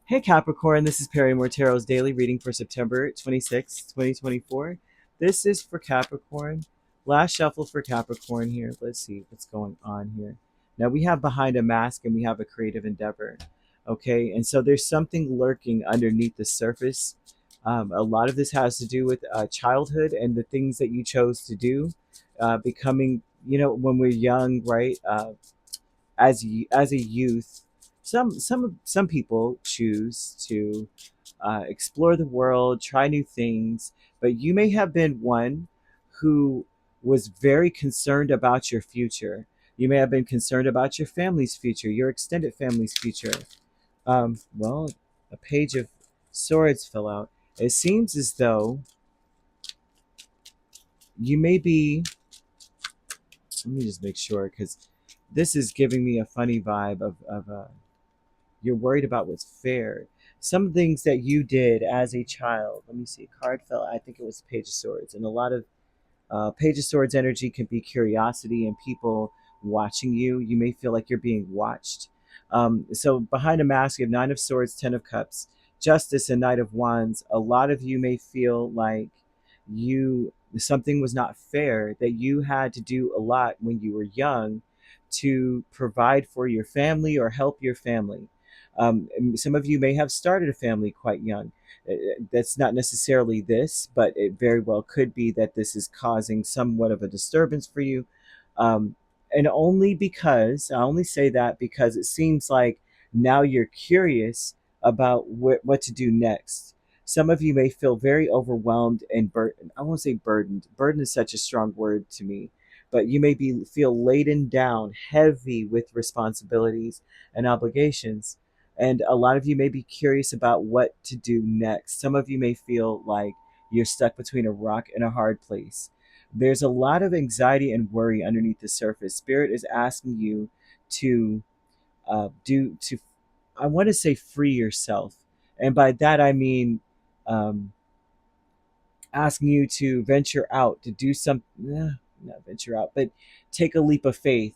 Hey Capricorn, this is Perrymore Tarot's daily reading for September 26th, 2024. This is for Capricorn. Last shuffle for Capricorn here. Let's see what's going on here. Now we have behind a mask and we have a creative endeavor. Okay, and so there's something lurking underneath the surface. A lot of this has to do with childhood and the things that you chose to do, becoming, when we're young, right? As a youth, some people choose to explore the world, try new things, but you may have been one who was very concerned about your future. You may have been concerned about your family's future, your extended family's future. Well, a page of swords fell out. It seems as though you may be. Let me just make sure, because this is giving me a funny vibe of you're worried about what's fair. Some things that you did as a child. Let me see. Card fell. I think it was Page of Swords, and a lot of Page of Swords energy can be curiosity and people watching you. You may feel like you're being watched. So behind a mask, you have Nine of Swords, Ten of Cups, Justice, and Knight of Wands. A lot of you may feel like you something was not fair, that you had to do a lot when you were young to provide for your family or help your family. Some of you may have started a family quite young. That's not necessarily this, but it very well could be that this is causing somewhat of a disturbance for you. Um, and only because, I only say that because it seems like now you're curious about what to do next. Some of you may feel very overwhelmed and burdened. I won't say burdened. Burden is such a strong word to me, but you may feel laden down, heavy with responsibilities and obligations. And a lot of you may be curious about what to do next. Some of you may feel like you're stuck between a rock and a hard place. There's a lot of anxiety and worry underneath the surface. Spirit is asking you to I want to say free yourself. And by that I mean um, asking you to venture out, to do some, not venture out, but take a leap of faith.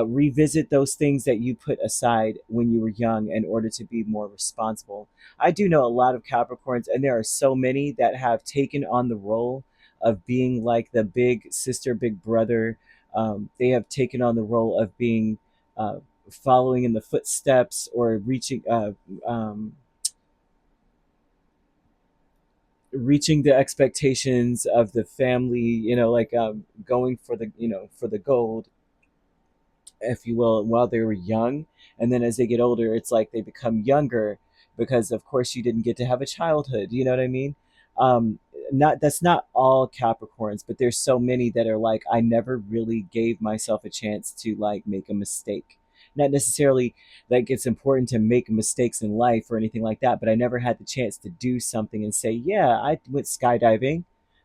Revisit those things that you put aside when you were young in order to be more responsible. I do know a lot of Capricorns, and there are so many that have taken on the role of being like the big sister, big brother. They have taken on the role of being following in the footsteps or reaching the expectations of the family, like going for the gold, if you will, while they were young. And then as they get older, it's like they become younger because of course you didn't get to have a childhood, you know what I mean? um Not, that's not all Capricorns, but there's so many that are like, I never really gave myself a chance to like make a mistake. Not necessarily like it's important to make mistakes in life or anything like that, but I never had the chance to do something and say, yeah, I went skydiving.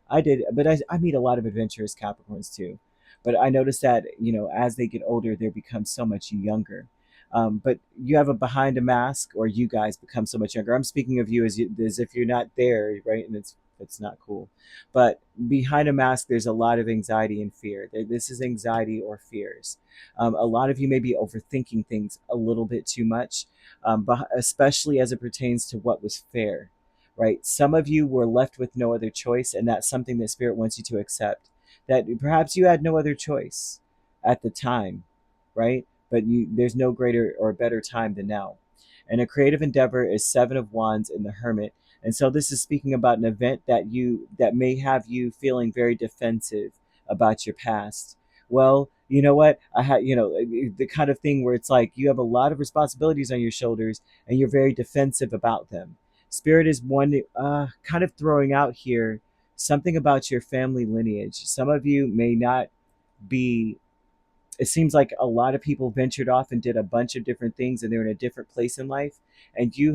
I did. But I meet a lot of adventurous Capricorns too. But I noticed that, as they get older, they become so much younger. But you have a behind a mask, or you guys become so much younger. I'm speaking of you as if you're not there, right? And it's not cool. But behind a mask, there's a lot of anxiety and fear. This is anxiety or fears. A lot of you may be overthinking things a little bit too much, but especially as it pertains to what was fair, right? Some of you were left with no other choice, and that's something that Spirit wants you to accept, that perhaps you had no other choice at the time, right? But there's no greater or better time than now. And a creative endeavor is Seven of Wands in the Hermit. And so this is speaking about an event that may have you feeling very defensive about your past. Well, you know what? I had, the kind of thing where it's like you have a lot of responsibilities on your shoulders and you're very defensive about them. Spirit is one kind of throwing out here something about your family lineage. Some of you may not be, it seems like a lot of people ventured off and did a bunch of different things and they're in a different place in life. And you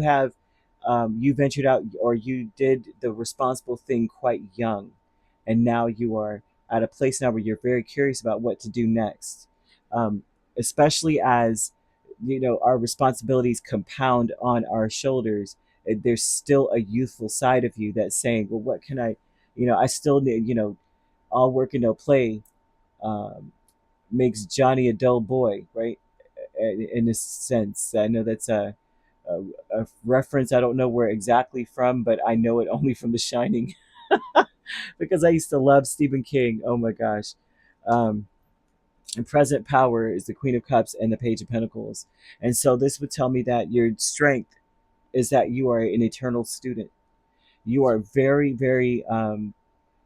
ventured out, or you did the responsible thing quite young. And now you are at a place now where you're very curious about what to do next. Especially as, our responsibilities compound on our shoulders. There's still a youthful side of you that's saying, well, what can I still need, all work and no play um, makes Johnny a dull boy, right? In a sense, I know that's a reference. I don't know where exactly from, but I know it only from The Shining because I used to love Stephen King. Oh my gosh. Um, and present power is the Queen of Cups and the Page of Pentacles. And so this would tell me that your strength is that you are an eternal student. You are very, very,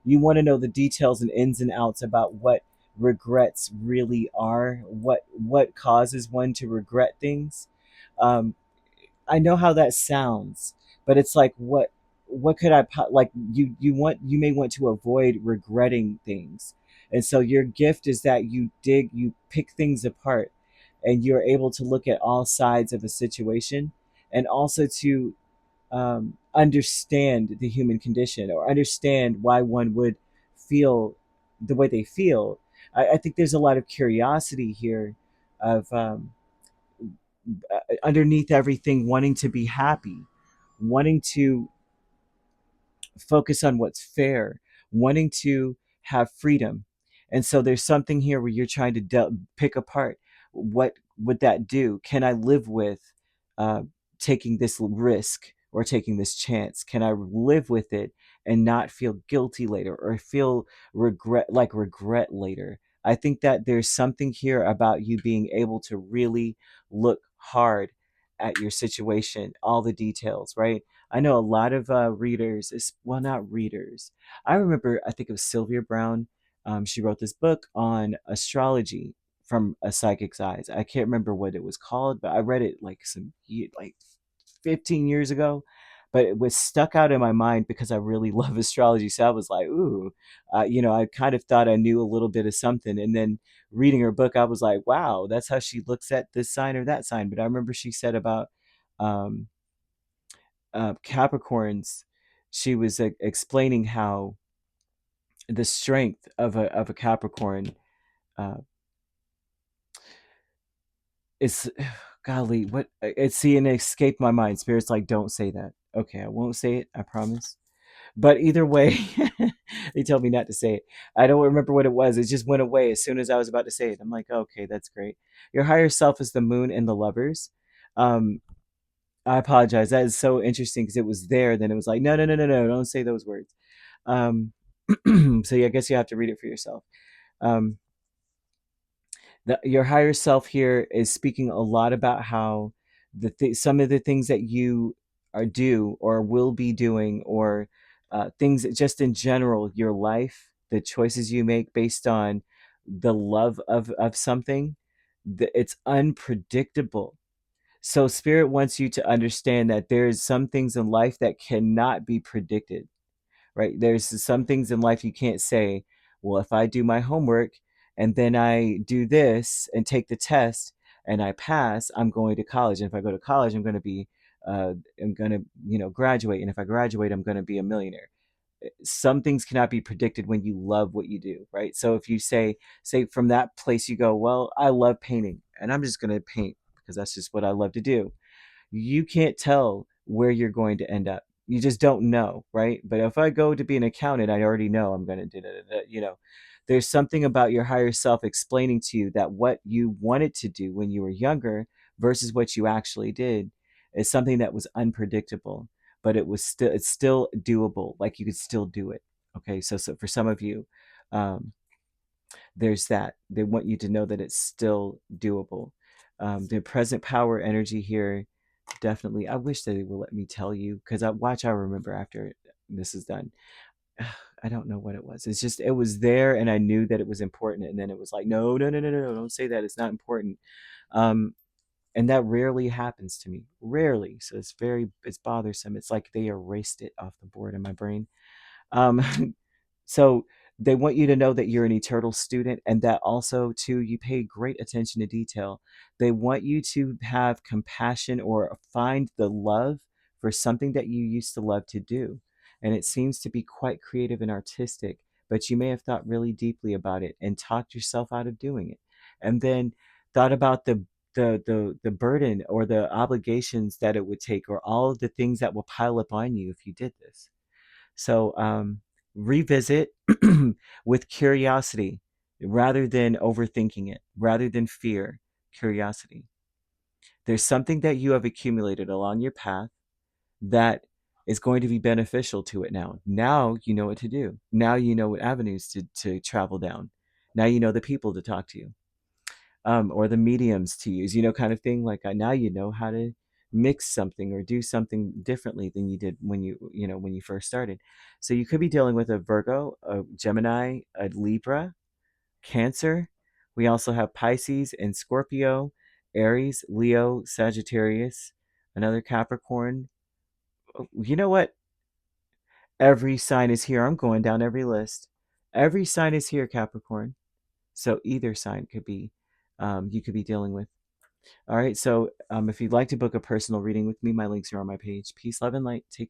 you want to know the details and ins and outs about what regrets really are, what causes one to regret things. Um, I know how that sounds, but it's like what could like you may want to avoid regretting things. And so your gift is that you pick things apart and you're able to look at all sides of a situation and also to understand the human condition or understand why one would feel the way they feel. I think there's a lot of curiosity here of underneath everything wanting to be happy, wanting to focus on what's fair, wanting to have freedom. And so there's something here where you're trying to pick apart what would that do? Can I live with uh, taking this risk or taking this chance? Can I live with it and not feel guilty later or feel regret later? I think that there's something here about you being able to really look hard at your situation, all the details, right? I know a lot of readers, well, not readers. I remember, I think it was Sylvia Brown. She wrote this book on astrology from a psychic's eyes. I can't remember what it was called, but I read it like like 15 years ago. But it was stuck out in my mind because I really love astrology. So I was like, ooh, I kind of thought I knew a little bit of something. And then reading her book, I was like, wow, that's how she looks at this sign or that sign. But I remember she said about um, Capricorns, she was explaining how the strength of a Capricorn uh, is, golly, what it's seeing it escaped my mind. Spirit's like, don't say that. Okay, I won't say it. I promise. But either way, they told me not to say it. I don't remember what it was. It just went away as soon as I was about to say it. I'm like, okay, that's great. Your higher self is the moon and the lovers. Um, I apologize. That is so interesting because it was there. Then it was like, no, no, no, no, no, don't say those words. Um, so yeah, I guess you have to read it for yourself. Um, your higher self here is speaking a lot about how some of the things that you are do or will be doing, or things that just in general, your life, the choices you make based on the love of something, it's unpredictable. So spirit wants you to understand that there's some things in life that cannot be predicted, right? There's some things in life you can't say, well, if I do my homework and then I do this and take the test and I pass, I'm going to college. And if I go to college, I'm going to, graduate. And if I graduate, I'm going to be a millionaire. Some things cannot be predicted when you love what you do, right? So if you say from that place, you go, well, I love painting and I'm just going to paint because that's just what I love to do. You can't tell where you're going to end up. You just don't know, right? But if I go to be an accountant, I already know I'm going to do that. There's something about your higher self explaining to you that what you wanted to do when you were younger versus what you actually did is something that was unpredictable, but it's still doable. Like you could still do it. Okay, so for some of you, um, there's that. They want you to know that it's still doable. The present power energy here, definitely. I wish that they would let me tell you because I remember after this is done. I don't know what it was. It's just it was there, and I knew that it was important, and then it was like, no, no, no, no, no, no, don't say that. It's not important. Um, and that rarely happens to me. Rarely. So it's bothersome. It's like they erased it off the board in my brain. Um, so they want you to know that you're an eternal student and that also too you pay great attention to detail. They want you to have compassion or find the love for something that you used to love to do. And it seems to be quite creative and artistic, but you may have thought really deeply about it and talked yourself out of doing it. And then thought about the burden or the obligations that it would take or all of the things that will pile up on you if you did this. So revisit with curiosity rather than overthinking it, rather than fear, curiosity. There's something that you have accumulated along your path that is going to be beneficial to it now. Now you know what to do. Now you know what avenues to travel down. Now you know the people to talk to, or the mediums to use, kind of thing. Like now you know how to mix something or do something differently than you did when you first started. So you could be dealing with a Virgo, a Gemini, a Libra, Cancer. We also have Pisces and Scorpio, Aries, Leo, Sagittarius, another Capricorn. You know what? Every sign is here. I'm going down every list. Every sign is here, Capricorn. So either sign could be, you could be dealing with. All right. So if you'd like to book a personal reading with me, my links are on my page. Peace, love, and light. Take care.